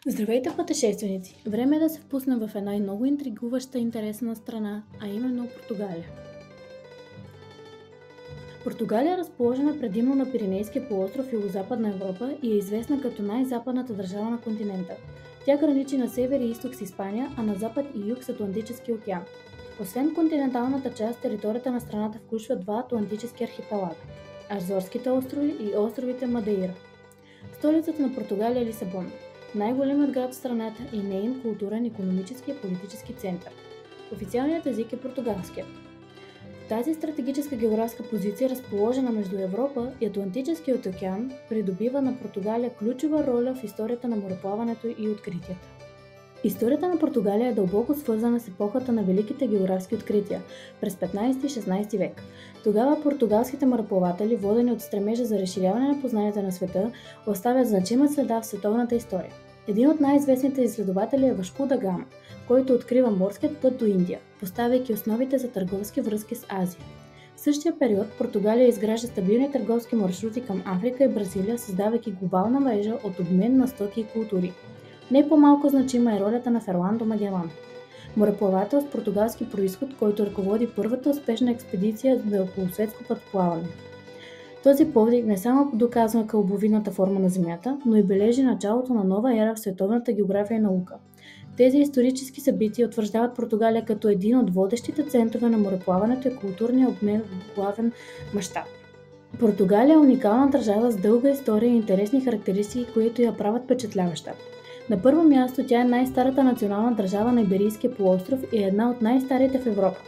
Здравейте, пътешественици! Време е да се впуснем в една много интригуваща и интересна страна, а именно Португалия. Португалия е разположена предимно на Пиренейския полуостров в Югозападна Европа и е известна като най-западната държава на континента. Тя граничи на север и изток с Испания, а на запад и юг с Атлантическия океан. Освен континенталната част, територията на страната включва два атлантически архипелага – Азорските острови и островите Мадейра. Столицата на Португалия е Лисабон, най-големият град в страната и неин културен, икономически и политически център. Официалният език е португалският. Тази стратегическа географска позиция, разположена между Европа и Атлантическият океан, придобива на Португалия ключова роля в историята на мореплаването и откритията. Историята на Португалия е дълбоко свързана с епохата на великите географски открития през 15 и 16 век. Тогава португалските мореплаватели, водени от стремежа за разширяване на познанията на света, оставят значима следа в световната история. Един от най-известните изследователи е Вашко да Гама, който открива морският път до Индия, поставяйки основите за търговски връзки с Азия. В същия период Португалия изгражда стабилни търговски маршрути към Африка и Бразилия, създавайки глобална мрежа от обмен на стоки и култури. Не по-малко значима е ролята на Ферландо Магелан, мореплавател с португалски происход, който ръководи първата успешна експедиция за околосветско пътплаване. Този подвиг не само доказва кълбовидната форма на Земята, но и бележи началото на нова ера в световната география и наука. Тези исторически събития утвърждават Португалия като един от водещите центрове на мореплаването и културния обмен в главен мащаб. Португалия е уникална държава с дълга история и интересни характеристики, които я правят впечатляваща. На първо място тя е най-старата национална държава на Иберийския полуостров и е една от най-старите в Европа.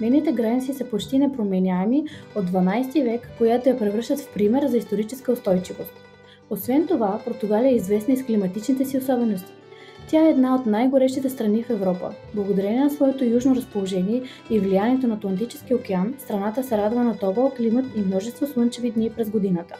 Нейните граници са почти непроменяеми от 12 век, която я превръщат в пример за историческа устойчивост. Освен това, Португалия е известна и с климатичните си особености. Тя е една от най-горещите страни в Европа. Благодарение на своето южно разположение и влиянието на Атлантическия океан, страната се радва на топъл климат и множество слънчеви дни през годината.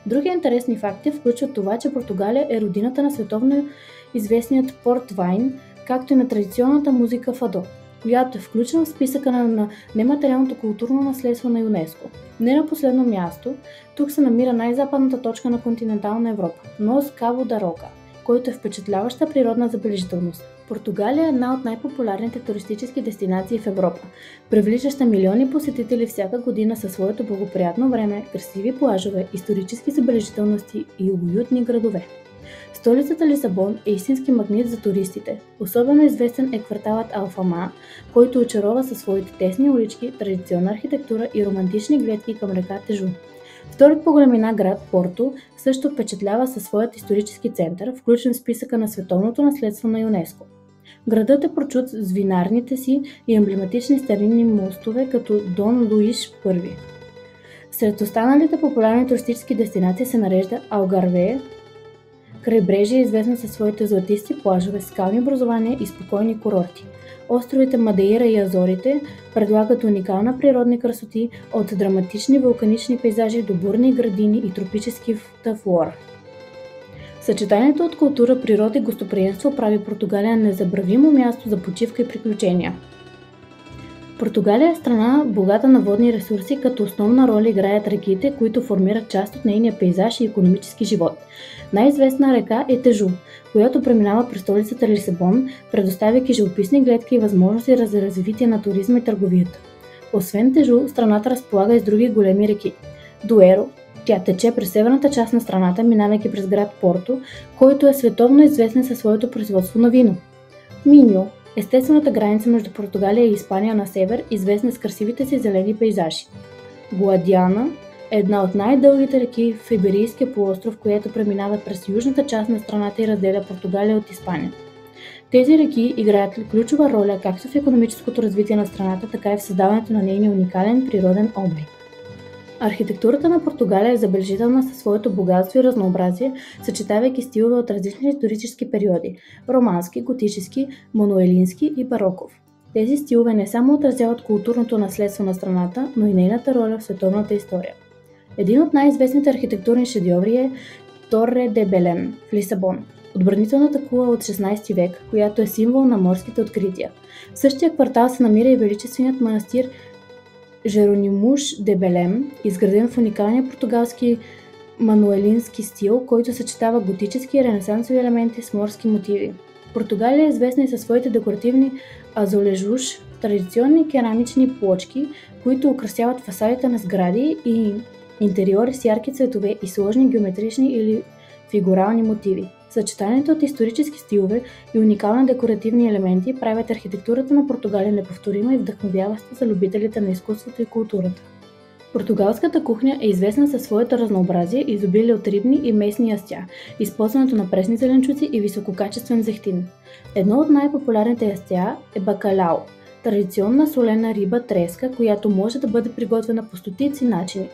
Други интересни факти включват това, че Португалия е родината на световно известният портвайн, както и на традиционната музика фадо, която е включена в списъка на нематериалното културно наследство на ЮНЕСКО. Не на последно място, тук се намира най-западната точка на континентална Европа – Нос Кабо да Рока, който е впечатляваща природна забележителност. Португалия е една от най-популярните туристически дестинации в Европа, привличаща милиони посетители всяка година със своето благоприятно време, красиви плажове, исторически забележителности и уютни градове. Столицата Лисабон е истински магнит за туристите. Особено известен е кварталът Алфама, който очарова със своите тесни улички, традиционна архитектура и романтични гледки към река Тежу. Вторият по големина град, Порто, също впечатлява със своят исторически център, включен в списъка на световното наследство на ЮНЕСКО. Градът е прочут с винарните си и емблематични старинни мостове, като Дон Луиш I. Сред останалите популярни туристически дестинации се нарежда Алгарве. Крайбрежие е известно със своите златисти плажове, скални образования и спокойни курорти. Островите Мадейра и Азорите предлагат уникална природни красоти от драматични вулканични пейзажи до бурни градини и тропическата флора. Съчетанието от култура, природа и гостоприемство прави Португалия незабравимо място за почивка и приключения. Португалия е страна богата на водни ресурси, като основна роля играят реките, които формират част от нейния пейзаж и икономически живот. Най-известна река е Тежу, която преминава през столицата Лисабон, предоставяйки живописни гледки и възможности за развитие на туризма и търговията. Освен Тежу, страната разполага и с други големи реки. Дуеро, тя тече през северната част на страната, минавайки през град Порто, който е световно известен със своето производство на вино. Миньо, естествената граница между Португалия и Испания на север, известна с красивите си зелени пейзажи. Гуадиана е една от най-дългите реки в Иберийския полуостров, която преминава през южната част на страната и разделя Португалия от Испания. Тези реки играят ключова роля както в икономическото развитие на страната, така и в създаването на нейния уникален природен облик. Архитектурата на Португалия е забележителна със своето богатство и разнообразие, съчетавайки стилове от различни исторически периоди – романски, готически, мануелински и бароков. Тези стилове не само отразяват културното наследство на страната, но и нейната роля в световната история. Един от най-известните архитектурни шедьоври е Торре де Белем в Лисабон, отбранителната кула от 16 век, която е символ на морските открития. В същия квартал се намира и величественият манастир Жеронимуш де Белем, изграден в уникалния португалски мануелински стил, който съчетава готически и ренесансови елементи с морски мотиви. Португалия е известна и със своите декоративни азолежуш, традиционни керамични плочки, които украсяват фасадите на сгради и интериори с ярки цветове и сложни геометрични или фигурални мотиви. Съчетанието от исторически стилове и уникални декоративни елементи правят архитектурата на Португалия неповторима и вдъхновяваща за любителите на изкуството и културата. Португалската кухня е известна със своето разнообразие и изобилие от рибни и местни ястия, използването на пресни зеленчуци и висококачествен зехтин. Едно от най-популярните ястия е бакалао – традиционна солена риба треска, която може да бъде приготвена по стотици начини.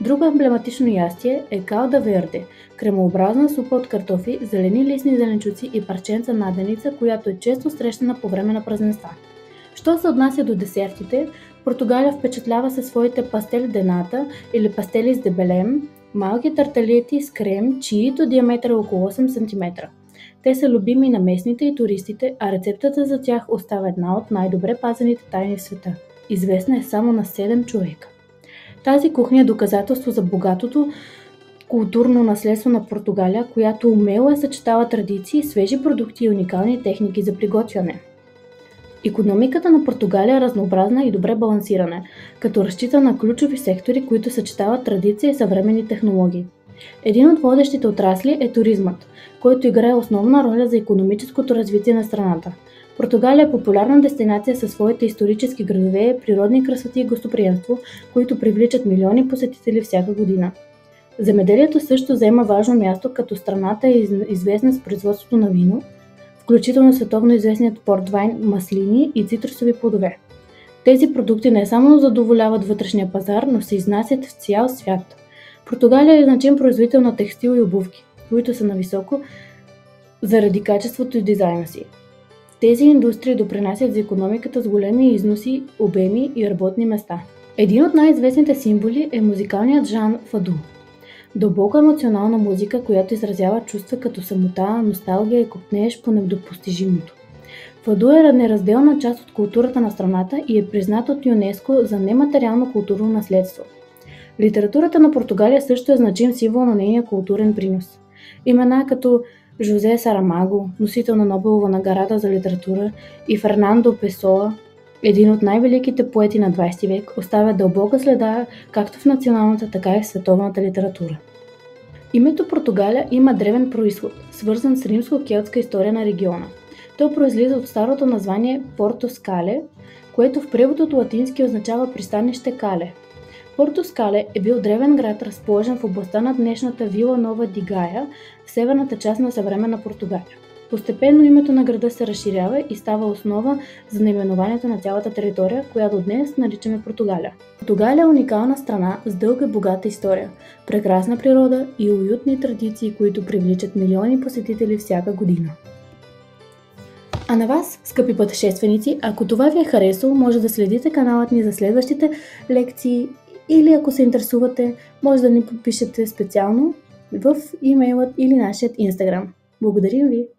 Друго емблематично ястие е калда верде – кремообразна супа от картофи, зелени листни зеленчуци и парченца наденица, която е често срещана по време на празненства. Що се отнася до десертите, Португалия впечатлява със своите пастели дената или пастели с дебелем, малки тарталети с крем, чието диаметър е около 8 см. Те са любими на местните и туристите, а рецептата за тях остава една от най-добре пазените тайни в света. Известна е само на 7 човека. Тази кухня е доказателство за богатото културно наследство на Португалия, която умело съчетава традиции, свежи продукти и уникални техники за приготвяне. Икономиката на Португалия е разнообразна и добре балансирана, като разчита на ключови сектори, които съчетават традиция и съвременни технологии. Един от водещите отрасли е туризмът, който играе основна роля за икономическото развитие на страната. Португалия е популярна дестинация със своите исторически градове, природни красоти и гостоприемство, които привличат милиони посетители всяка година. Земеделието също заема важно място, като страната е известна с производството на вино, включително световно известният портвайн, маслини и цитрусови плодове. Тези продукти не само задоволяват вътрешния пазар, но се изнасят в цял свят. Португалия е значим производител на текстил и обувки, които са на високо заради качеството и дизайна си. Тези индустрии допринасят за икономиката с големи износи, обеми и работни места. Един от най-известните символи е музикалният жанр фаду. Дълбока емоционална музика, която изразява чувства като самота, носталгия и копнеж по недопостижимото. Фаду е неразделна част от културата на страната и е признат от ЮНЕСКО за нематериално културно наследство. Литературата на Португалия също е значим символ на нейния културен принос. Имена като Жозе Сарамаго, носител на Нобелова награда за литература, и Фернандо Песоа, един от най-великите поети на 20 век, оставя дълбока следа както в националната, така и в световната литература. Името Португалия има древен произход, свързан с римско-келтска история на региона. То произлиза от старото название Порто Скале, което в превод от латински означава пристанище Кале. Порто Скале е бил древен град, разположен в областта на днешната Вила Нова ди Гая, в северната част на съвременна Португалия. Постепенно името на града се разширява и става основа за наименованието на цялата територия, която днес наричаме Португалия. Португалия е уникална страна с дълга и богата история, прекрасна природа и уютни традиции, които привличат милиони посетители всяка година. А на вас, скъпи пътешественици, ако това ви е харесало, може да следите каналът ни за следващите лекции или ако се интересувате, може да ни подпишете специално в имейлът или нашият Instagram. Благодарим ви!